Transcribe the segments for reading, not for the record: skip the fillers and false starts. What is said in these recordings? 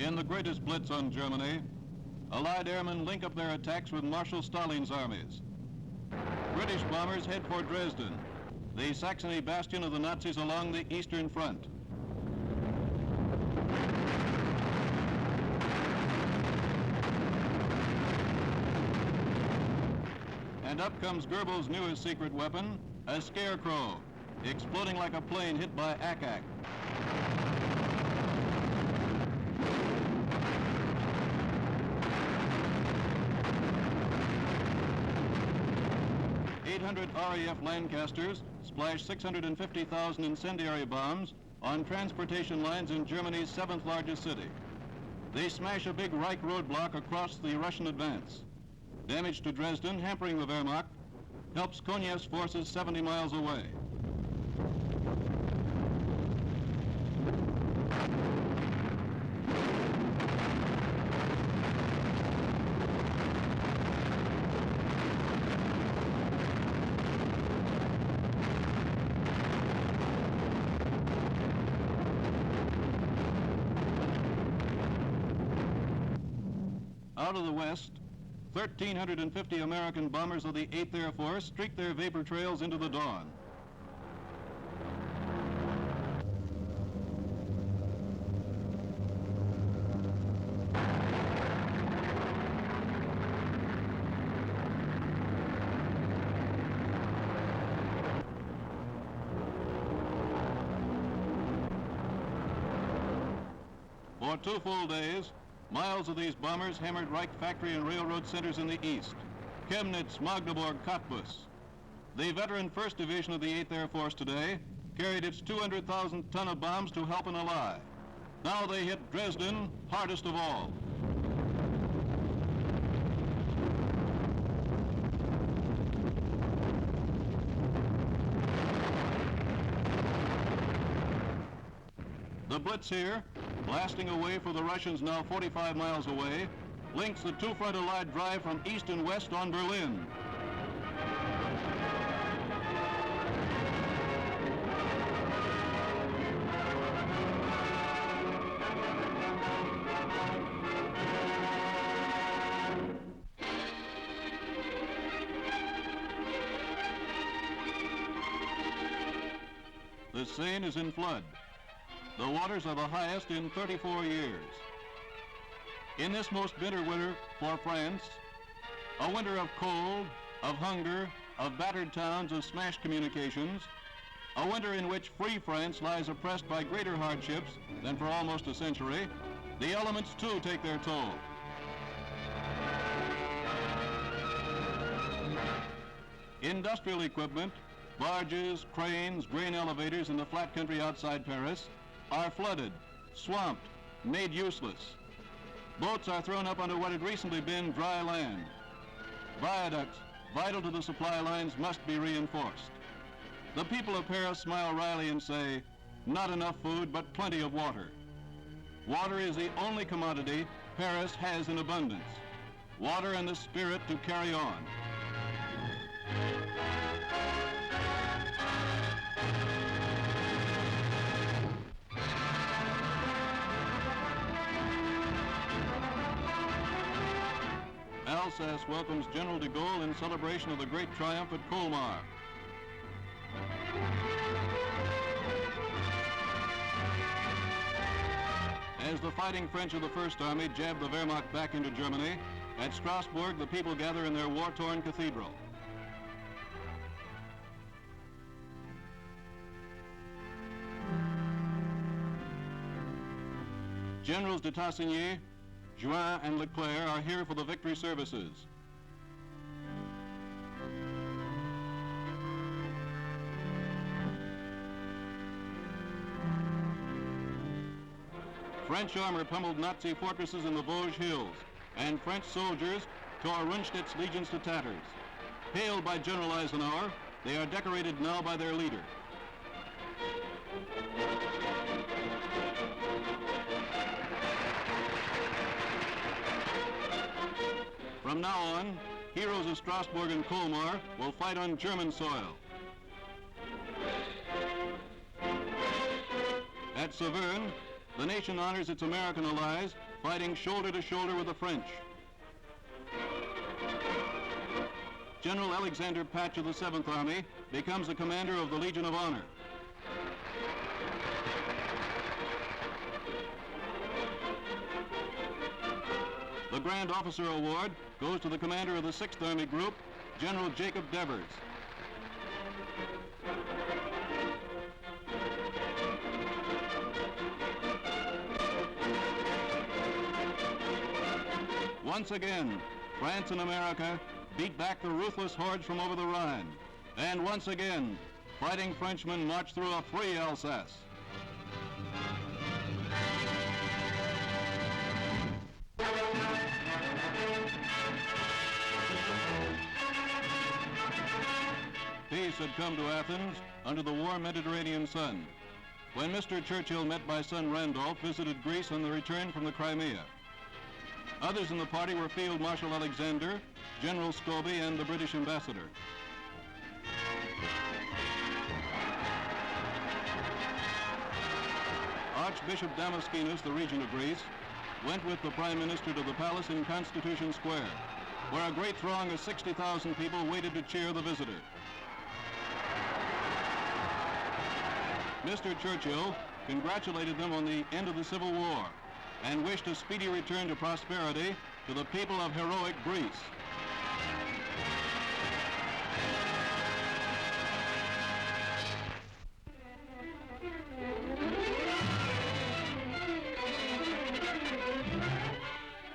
In the greatest blitz on Germany, Allied airmen link up their attacks with Marshal Stalin's armies. British bombers head for Dresden, the Saxony bastion of the Nazis along the Eastern Front. And up comes Goebbels' newest secret weapon, a scarecrow, exploding like a plane hit by ACCLAIMS. 800 RAF Lancasters splashed 650,000 incendiary bombs on transportation lines in Germany's 7th largest city. They smash a big Reich roadblock across the Russian advance. Damage to Dresden, hampering the Wehrmacht, helps Konev's forces 70 miles away. Out of the west, 1,350 American bombers of the 8th Air Force streak their vapor trails into the dawn. For 2 full days, miles of these bombers hammered Reich factory and railroad centers in the east. Chemnitz, Magdeburg, Cottbus. The veteran 1st Division of the 8th Air Force today carried its 200,000 ton of bombs to help an ally. Now they hit Dresden, hardest of all. The blitz here, blasting away for the Russians now 45 miles away, links the two-front Allied drive from east and west on Berlin. The Seine is in flood. The waters are the highest in 34 years. In this most bitter winter for France, a winter of cold, of hunger, of battered towns, of smashed communications, a winter in which free France lies oppressed by greater hardships than for almost a century, the elements too take their toll. Industrial equipment, barges, cranes, grain elevators in the flat country outside Paris are flooded, swamped, made useless. Boats are thrown up onto what had recently been dry land. Viaducts, vital to the supply lines, must be reinforced. The people of Paris smile wryly and say, not enough food, but plenty of water. Water is the only commodity Paris has in abundance. Water and the spirit to carry on. Alsace welcomes General de Gaulle in celebration of the great triumph at Colmar. As the fighting French of the First Army jab the Wehrmacht back into Germany, at Strasbourg the people gather in their war-torn cathedral. Generals de Tassigny, Juin, and Leclerc are here for the victory services. French armor pummeled Nazi fortresses in the Vosges Hills, and French soldiers tore Rundstedt's legions to tatters. Hailed by General Eisenhower, they are decorated now by their leader. From now on, heroes of Strasbourg and Colmar will fight on German soil. At Saverne, the nation honors its American allies fighting shoulder to shoulder with the French. General Alexander Patch of the 7th Army becomes the commander of the Legion of Honor. The Grand Officer Award goes to the commander of the 6th Army Group, General Jacob Devers. Once again, France and America beat back the ruthless hordes from over the Rhine. And once again, fighting Frenchmen march through a free Alsace. Peace had come to Athens under the warm Mediterranean sun, when Mr. Churchill, met by son Randolph, visited Greece on the return from the Crimea. Others in the party were Field Marshal Alexander, General Scobie, and the British ambassador. Archbishop Damaskinos, the regent of Greece, went with the Prime Minister to the palace in Constitution Square, where a great throng of 60,000 people waited to cheer the visitor. Mr. Churchill congratulated them on the end of the Civil War and wished a speedy return to prosperity to the people of heroic Greece.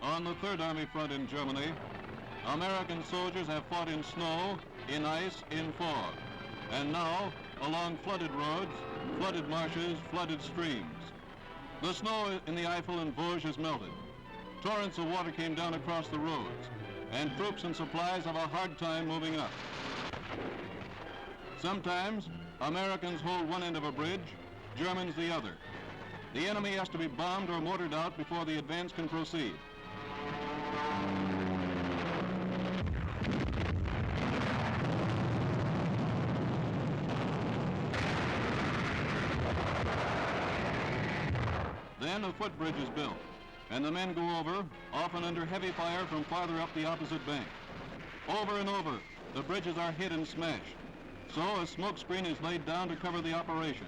On the Third Army front in Germany, American soldiers have fought in snow, in ice, in fog, and now along flooded roads, flooded marshes, flooded streams. The snow in the Eifel and Vosges has melted. Torrents of water came down across the roads, and troops and supplies have a hard time moving up. Sometimes, Americans hold one end of a bridge, Germans the other. The enemy has to be bombed or mortared out before the advance can proceed. Then a footbridge is built, and the men go over, often under heavy fire from farther up the opposite bank. Over and over, the bridges are hit and smashed. So a smoke screen is laid down to cover the operation,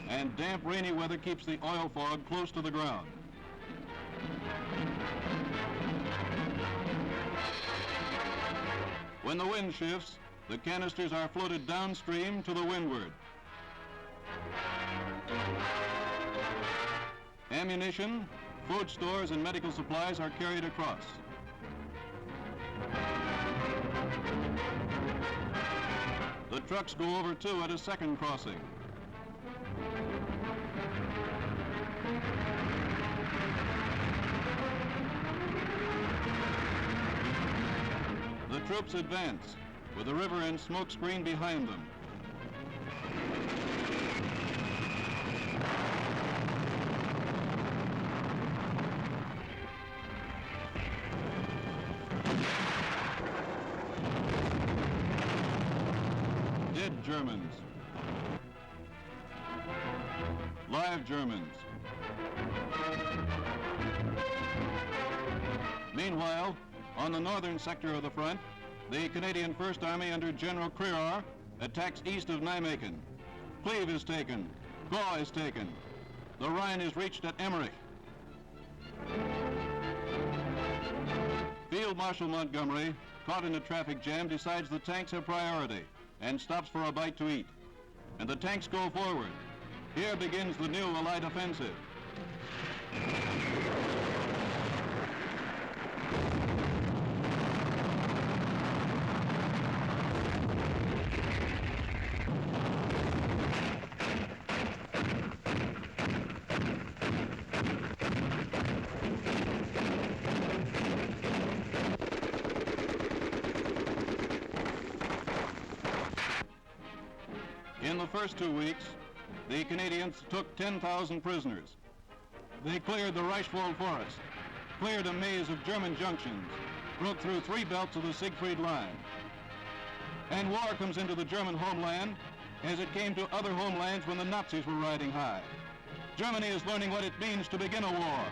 and damp, rainy weather keeps the oil fog close to the ground. When the wind shifts, the canisters are floated downstream to the windward. Ammunition, food stores, and medical supplies are carried across. The trucks go over too at a second crossing. The troops advance, with the river and smoke screen behind them. Dead Germans. Live Germans. Meanwhile, on the northern sector of the front, the Canadian First Army under General Crerar attacks east of Nijmegen. Cleve is taken. Gaulle is taken. The Rhine is reached at Emmerich. Field Marshal Montgomery, caught in a traffic jam, decides the tanks have priority and stops for a bite to eat. And the tanks go forward. Here begins the new Allied offensive. In the first 2 weeks, the Canadians took 10,000 prisoners. They cleared the Reichswald Forest, cleared a maze of German junctions, broke through 3 belts of the Siegfried Line. And war comes into the German homeland as it came to other homelands when the Nazis were riding high. Germany is learning what it means to begin a war.